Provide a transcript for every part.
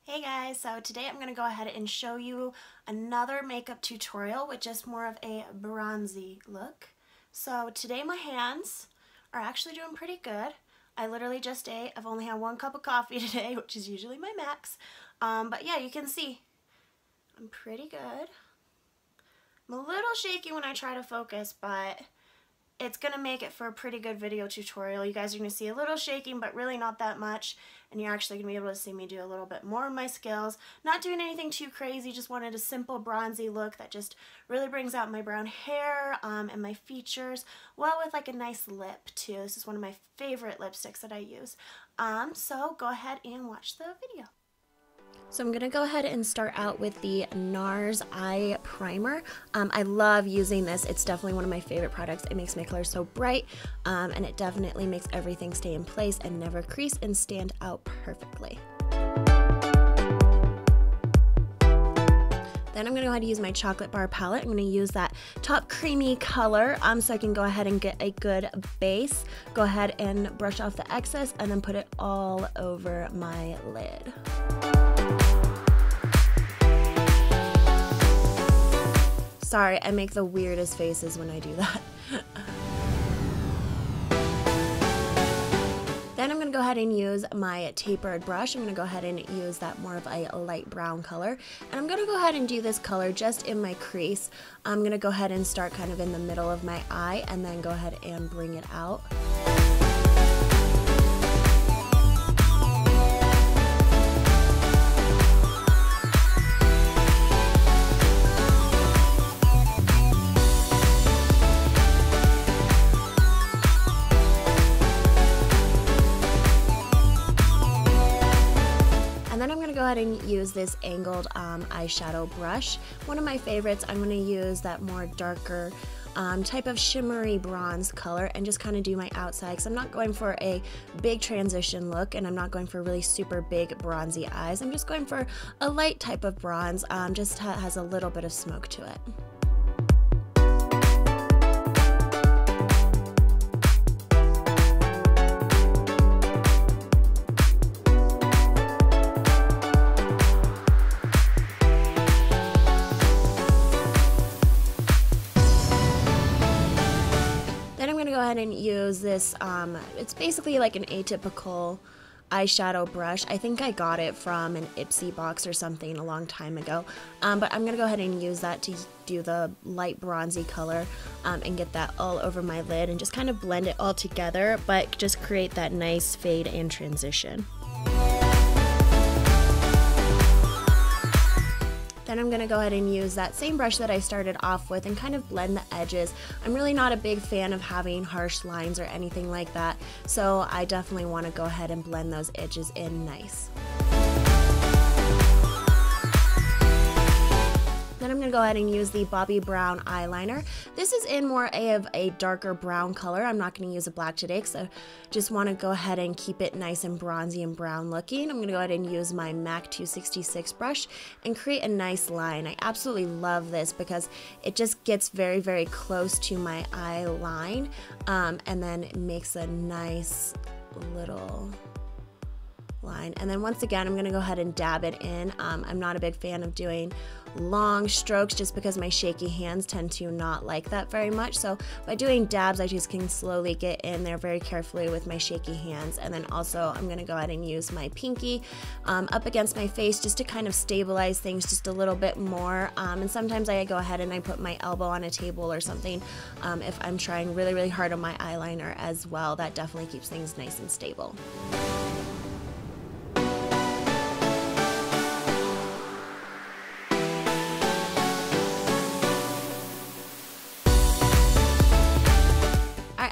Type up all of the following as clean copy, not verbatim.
Hey guys, so today I'm going to go ahead and show you another makeup tutorial with just more of a bronzy look. So today my hands are actually doing pretty good. I literally just ate. I've only had 1 cup of coffee today, which is usually my max. But yeah, you can see I'm pretty good. I'm a little shaky when I try to focus, but it's going to make it for a pretty good video tutorial. You guys are going to see a little shaking, but really not that much. And you're actually going to be able to see me do a little bit more of my skills. Not doing anything too crazy, just wanted a simple bronzy look that just really brings out my brown hair and my features, well with like a nice lip too. This is one of my favorite lipsticks that I use. So go ahead and watch the video. So I'm going to go ahead and start out with the NARS Eye Primer. I love using this. It's definitely one of my favorite products. It makes my color so bright, and it definitely makes everything stay in place and never crease and stand out perfectly. Then I'm going to go ahead and use my chocolate bar palette. I'm going to use that top creamy color so I can go ahead and get a good base. Go ahead and brush off the excess and then put it all over my lid. Sorry, I make the weirdest faces when I do that. Then I'm going to go ahead and use my tapered brush. I'm going to go ahead and use that more of a light brown color. And I'm going to go ahead and do this color just in my crease. I'm going to go ahead and start kind of in the middle of my eye and then go ahead and bring it out. Go ahead and use this angled eyeshadow brush. One of my favorites. I'm going to use that more darker type of shimmery bronze color and just kind of do my outside because I'm not going for a big transition look and I'm not going for really super big bronzy eyes. I'm just going for a light type of bronze, just has a little bit of smoke to it. Go ahead and use this, it's basically like an atypical eyeshadow brush. I think I got it from an Ipsy box or something a long time ago, but I'm gonna go ahead and use that to do the light bronzy color and get that all over my lid and just kind of blend it all together, but just create that nice fade and transition. Then I'm going to go ahead and use that same brush that I started off with and kind of blend the edges. I'm really not a big fan of having harsh lines or anything like that, so I definitely want to go ahead and blend those edges in nice. Then I'm going to go ahead and use the Bobbi Brown eyeliner. This is in more of a darker brown color. I'm not going to use a black today because I just want to go ahead and keep it nice and bronzy and brown looking. I'm going to go ahead and use my MAC 266 brush and create a nice line. I absolutely love this because it just gets very, very close to my eye line, and then it makes a nice little line. And then once again, I'm going to go ahead and dab it in. I'm not a big fan of doing long strokes just because my shaky hands tend to not like that very much. So by doing dabs, I just can slowly get in there very carefully with my shaky hands. And then also I'm going to go ahead and use my pinky up against my face just to kind of stabilize things just a little bit more. And sometimes I go ahead and I put my elbow on a table or something if I'm trying really, really hard on my eyeliner as well. That definitely keeps things nice and stable.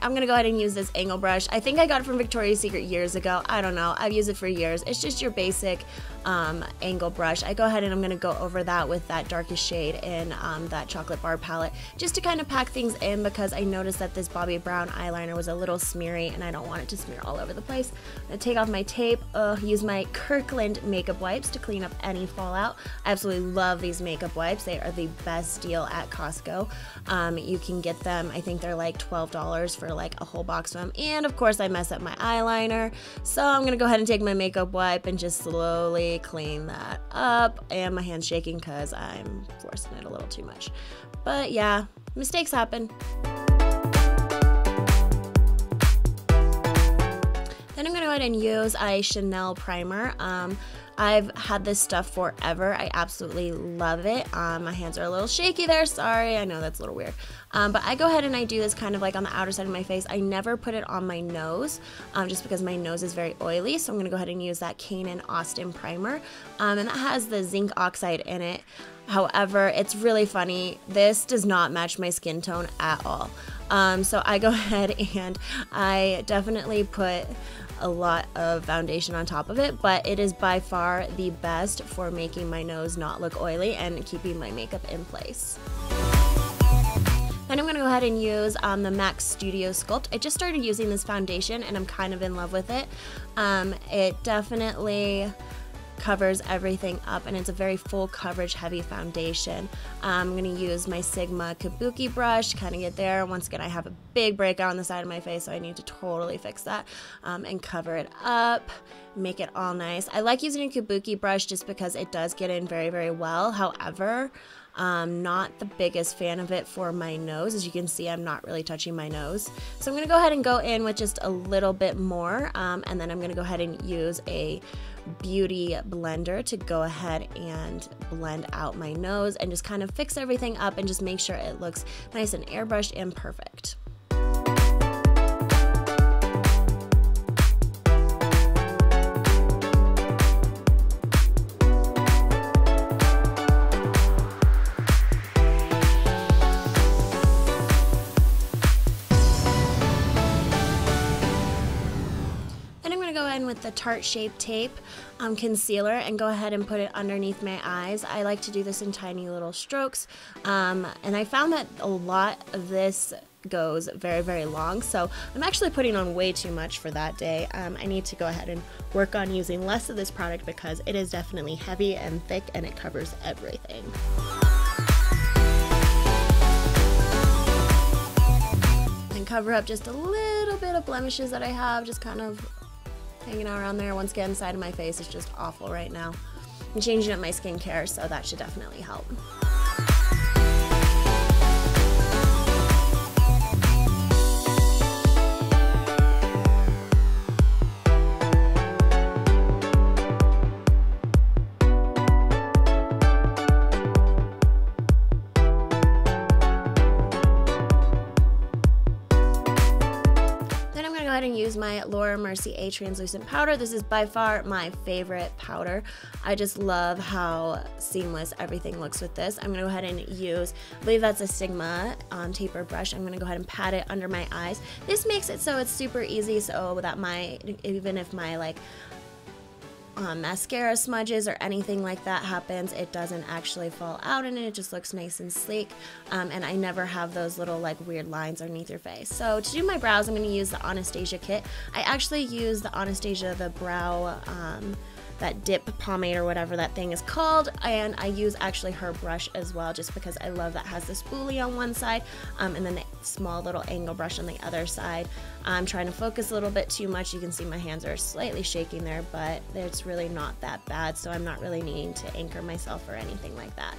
I'm going to go ahead and use this angle brush. I think I got it from Victoria's Secret years ago. I don't know. I've used it for years. It's just your basic angle brush. I go ahead and I'm going to go over that with that darkest shade in that chocolate bar palette just to kind of pack things in because I noticed that this Bobbi Brown eyeliner was a little smeary and I don't want it to smear all over the place. I'm going to take off my tape, use my Kirkland makeup wipes to clean up any fallout. I absolutely love these makeup wipes. They are the best deal at Costco. You can get them, I think they're like $12 for like a whole box of them. And of course I mess up my eyeliner, so I'm going to go ahead and take my makeup wipe and just slowly definitely clean that up, and my hand's shaking because I'm forcing it a little too much. But yeah, mistakes happen. Then I'm gonna go ahead and use a Chanel primer. I've had this stuff forever. I absolutely love it. My hands are a little shaky there, sorry. I know that's a little weird. But I go ahead and I do this kind of like on the outer side of my face. I never put it on my nose, just because my nose is very oily. So I'm gonna go ahead and use that Kanan Austin primer. And that has the zinc oxide in it. However, it's really funny. This does not match my skin tone at all. So I go ahead and I definitely put a lot of foundation on top of it, but it is by far the best for making my nose not look oily and keeping my makeup in place. Then I'm gonna go ahead and use the MAC Studio Sculpt. I just started using this foundation and I'm kind of in love with it. It definitely covers everything up, and it's a very full coverage heavy foundation. I'm going to use my Sigma Kabuki brush to kind of get there. Once again, I have a big breakout on the side of my face, so I need to totally fix that and cover it up, make it all nice. I like using a Kabuki brush just because it does get in very, very well. However, not the biggest fan of it for my nose. As you can see, I'm not really touching my nose. So I'm going to go ahead and go in with just a little bit more, and then I'm going to go ahead and use a beauty blender to go ahead and blend out my nose and just kind of fix everything up and just make sure it looks nice and airbrushed and perfect. With the Tarte Shape Tape concealer and go ahead and put it underneath my eyes. I like to do this in tiny little strokes, and I found that a lot of this goes very, very long, so I'm actually putting on way too much for that day. I need to go ahead and work on using less of this product because it is definitely heavy and thick and it covers everything. And cover up just a little bit of blemishes that I have, just kind of hanging out around there. Once again, side of my face is just awful right now. I'm changing up my skincare, so that should definitely help. And use my Laura Mercier translucent powder. This is by far my favorite powder. I just love how seamless everything looks with this. I'm gonna go ahead and use, I believe that's a Sigma taper brush. I'm gonna go ahead and pat it under my eyes. This makes it so it's super easy, so that even if my mascara smudges or anything like that happens, it doesn't actually fall out and it just looks nice and sleek, and I never have those little weird lines underneath your face. So to do my brows, I'm going to use the Anastasia kit. I actually use the Anastasia, the brow, that dip pomade or whatever that thing is called, and I use actually her brush as well, just because I love that has the spoolie on one side, and then the small little angle brush on the other side. I'm trying to focus a little bit too much. You can see my hands are slightly shaking there, but it's really not that bad, so I'm not really needing to anchor myself or anything like that.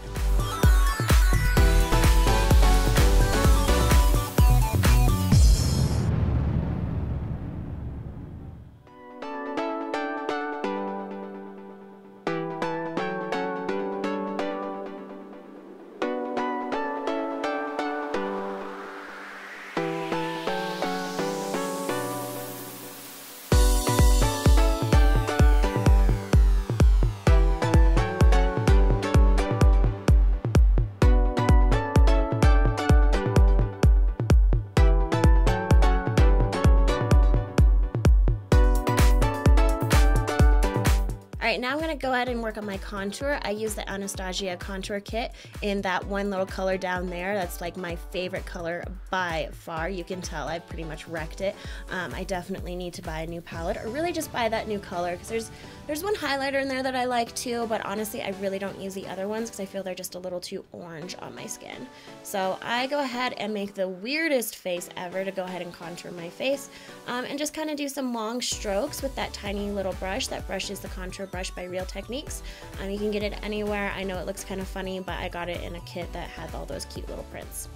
Alright, now I'm going to go ahead and work on my contour. I use the Anastasia contour kit in that one little color down there. That's my favorite color by far. You can tell I've pretty much wrecked it. I definitely need to buy a new palette, or really just buy that new color, because there's There's one highlighter in there that I like too, but honestly I really don't use the other ones because I feel they're just a little too orange on my skin. So I go ahead and make the weirdest face ever to go ahead and contour my face, and just kind of do some long strokes with that tiny little brush. That brush is the Contour Brush by Real Techniques. You can get it anywhere. I know it looks kind of funny, but I got it in a kit that had all those cute little prints.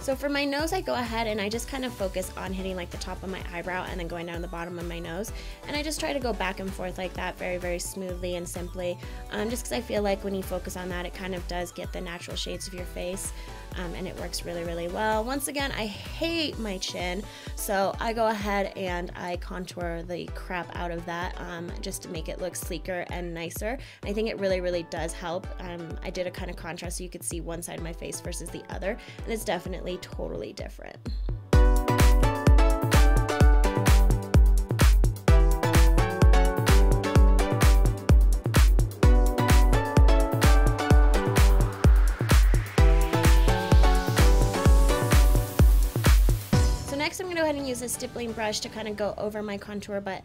So for my nose, I go ahead and I just kind of focus on hitting like the top of my eyebrow and then going down the bottom of my nose. And I just try to go back and forth like that very, very smoothly and simply, just because I feel like when you focus on that, it kind of does get the natural shades of your face. And it works really, really well. Once again, I hate my chin, so I go ahead and I contour the crap out of that, just to make it look sleeker and nicer. And I think it really, really does help. I did a kind of contrast so you could see one side of my face versus the other, and it's definitely totally different. Next, I'm going to go ahead and use a stippling brush to kind of go over my contour, but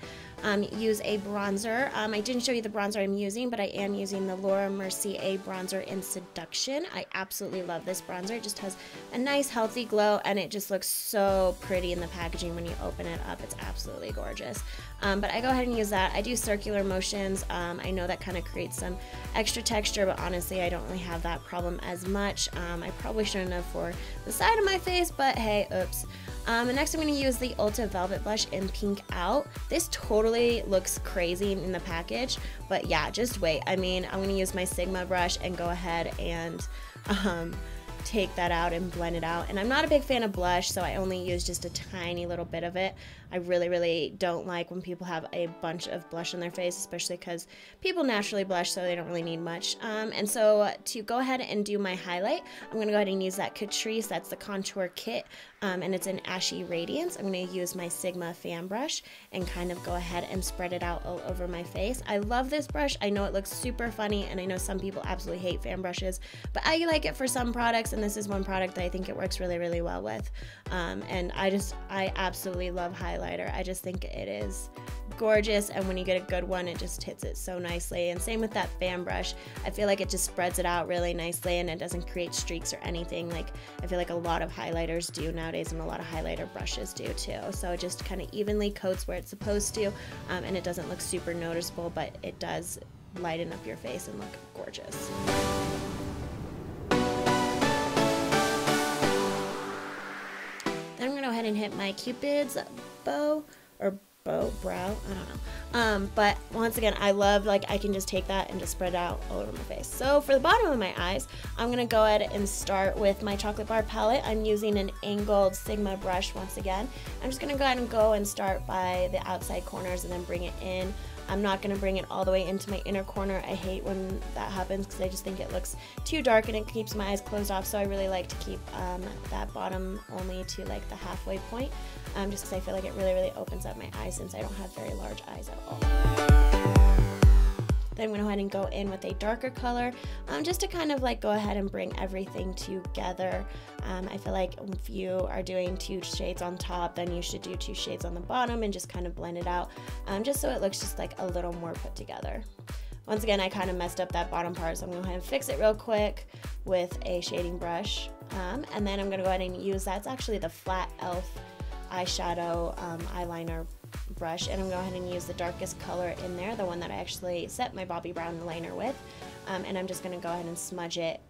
use a bronzer. I didn't show you the bronzer I'm using, but I am using the Laura Mercier bronzer in Seduction. I absolutely love this bronzer. It just has a nice, healthy glow, and it just looks so pretty in the packaging when you open it up. It's absolutely gorgeous. But I go ahead and use that. I do circular motions. I know that kind of creates some extra texture, but honestly, I don't really have that problem as much. I probably shouldn't have for the side of my face, but hey, oops. And next I'm going to use the Ulta Velvet Blush in Pink Out. This totally looks crazy in the package, but yeah, just wait. I mean, I'm going to use my Sigma brush and go ahead and take that out and blend it out. And I'm not a big fan of blush, so I only use just a tiny little bit of it. I really, really don't like when people have a bunch of blush on their face, especially because people naturally blush, so they don't really need much. And so to go ahead and do my highlight, I'm going to go ahead and use that Catrice. That's the contour kit, and it's an Ashy Radiance. I'm going to use my Sigma fan brush and kind of go ahead and spread it out all over my face. I love this brush. I know it looks super funny, and I know some people absolutely hate fan brushes, but I like it for some products, and this is one product that I think it works really, really well with. And I absolutely love highlighter. I just think it is gorgeous, and when you get a good one, it just hits it so nicely. And same with that fan brush. I feel like it just spreads it out really nicely, and it doesn't create streaks or anything like I feel like a lot of highlighters do nowadays, and a lot of highlighter brushes do too. So it just kind of evenly coats where it's supposed to, and it doesn't look super noticeable, but it does lighten up your face and look gorgeous. Then I'm going to go ahead and hit my Cupid's bow, or brow, I don't know. But once again, I love, like, I can just take that and just spread it out all over my face. So for the bottom of my eyes, I'm going to go ahead and start with my Chocolate Bar palette. I'm using an angled Sigma brush once again. I'm just going to go ahead and go and start by the outside corners and then bring it in. I'm not going to bring it all the way into my inner corner. I hate when that happens because I just think it looks too dark and it keeps my eyes closed off, so I really like to keep that bottom only to like the halfway point, just because I feel like it really, really opens up my eyes since I don't have very large eyes at all. Then I'm going to go ahead and go in with a darker color, just to kind of like go ahead and bring everything together. I feel like if you are doing 2 shades on top, then you should do 2 shades on the bottom and just kind of blend it out, just so it looks just like a little more put together. Once again, I kind of messed up that bottom part, so I'm going to go ahead and fix it real quick with a shading brush. And then I'm going to go ahead and use that. It's actually the Flat Elf eyeshadow eyeliner brush, and I'm going to go ahead and use the darkest color in there, the one that I actually set my Bobbi Brown liner with, and I'm just going to go ahead and smudge it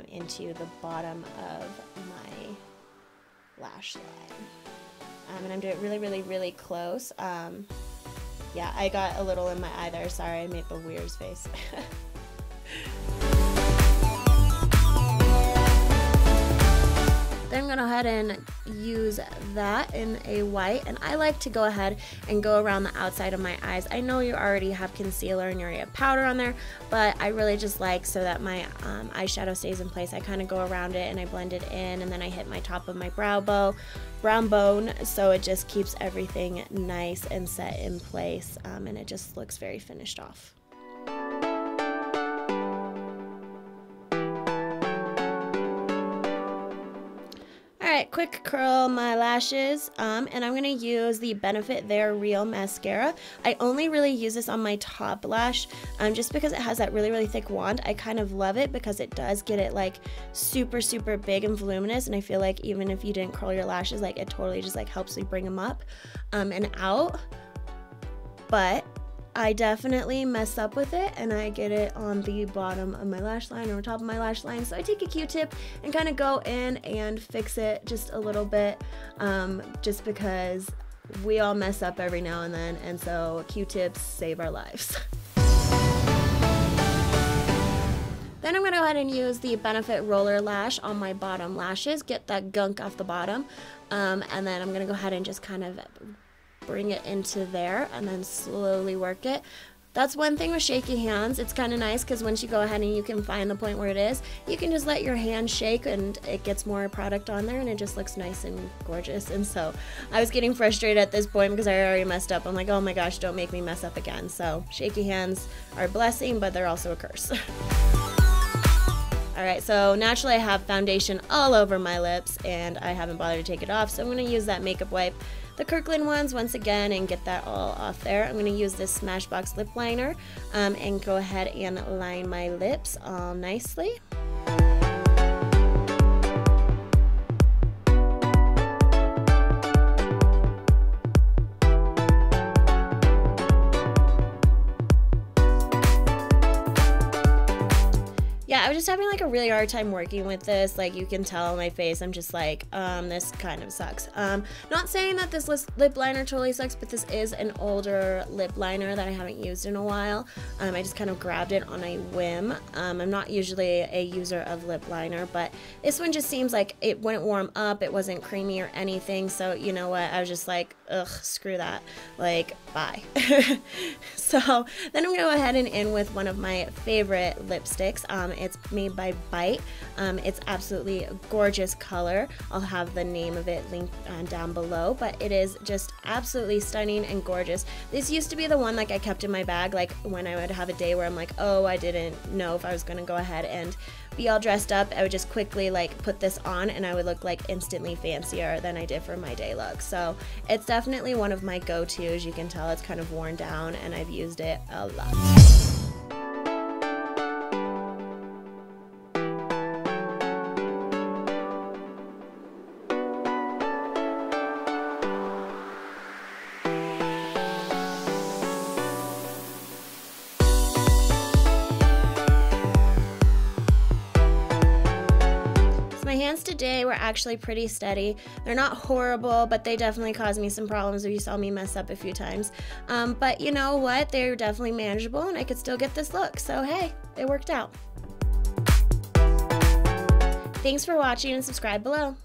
into the bottom of my lash line. And I'm doing it really, really, really close. Yeah, I got a little in my eye there. Sorry, I made the weirdest face. Then I'm going to go ahead and use that in a white, and I like to go ahead and go around the outside of my eyes. I know you already have concealer and you already have powder on there, but I really just like, so that my eyeshadow stays in place, I kind of go around it and I blend it in, and then I hit my top of my brown bone, so it just keeps everything nice and set in place, and it just looks very finished off. Alright, quick curl my lashes, and I'm going to use the Benefit They're Real mascara. I only really use this on my top lash, just because it has that really, really thick wand. I kind of love it because it does get it like super, super big and voluminous, and I feel like even if you didn't curl your lashes, like it totally just like helps you bring them up and out. But I definitely mess up with it, and I get it on the bottom of my lash line or top of my lash line. So I take a Q-tip and kind of go in and fix it just a little bit, just because we all mess up every now and then, and so Q-tips save our lives. Then I'm going to go ahead and use the Benefit Roller Lash on my bottom lashes, get that gunk off the bottom, and then I'm going to go ahead and just kind of bring it into there and then slowly work it. That's one thing with shaky hands. It's kind of nice because once you go ahead and you can find the point where it is, you can just let your hand shake and it gets more product on there and it just looks nice and gorgeous. And so I was getting frustrated at this point because I already messed up. I'm like, oh my gosh, don't make me mess up again. So shaky hands are a blessing, but they're also a curse. Alright, so naturally I have foundation all over my lips and I haven't bothered to take it off, so I'm going to use that makeup wipe, the Kirkland ones, once again, and get that all off there. I'm going to use this Smashbox lip liner and go ahead and line my lips all nicely. Yeah, I was just having like a really hard time working with this. Like you can tell on my face, I'm just like, this kind of sucks. Not saying that this lip liner totally sucks, but this is an older lip liner that I haven't used in a while. I just kind of grabbed it on a whim. I'm not usually a user of lip liner, but this one just seems like it wouldn't warm up. It wasn't creamy or anything. So you know what? I was just like, ugh, screw that. Like, bye. So then I'm gonna go ahead and in with one of my favorite lipsticks. It's made by Bite. It's absolutely a gorgeous color. I'll have the name of it linked down below, but it is just absolutely stunning and gorgeous. This used to be the one like I kept in my bag, like when I would have a day where I'm like, oh, I didn't know if I was gonna go ahead and be all dressed up. I would just quickly like put this on and I would look like instantly fancier than I did for my day look. So it's definitely one of my go-tos. You can tell it's kind of worn down and I've used it a lot. My hands today were actually pretty steady. They're not horrible, but they definitely caused me some problems if you saw me mess up a few times. But you know what? They're definitely manageable and I could still get this look. So hey, it worked out. Thanks for watching and subscribe below.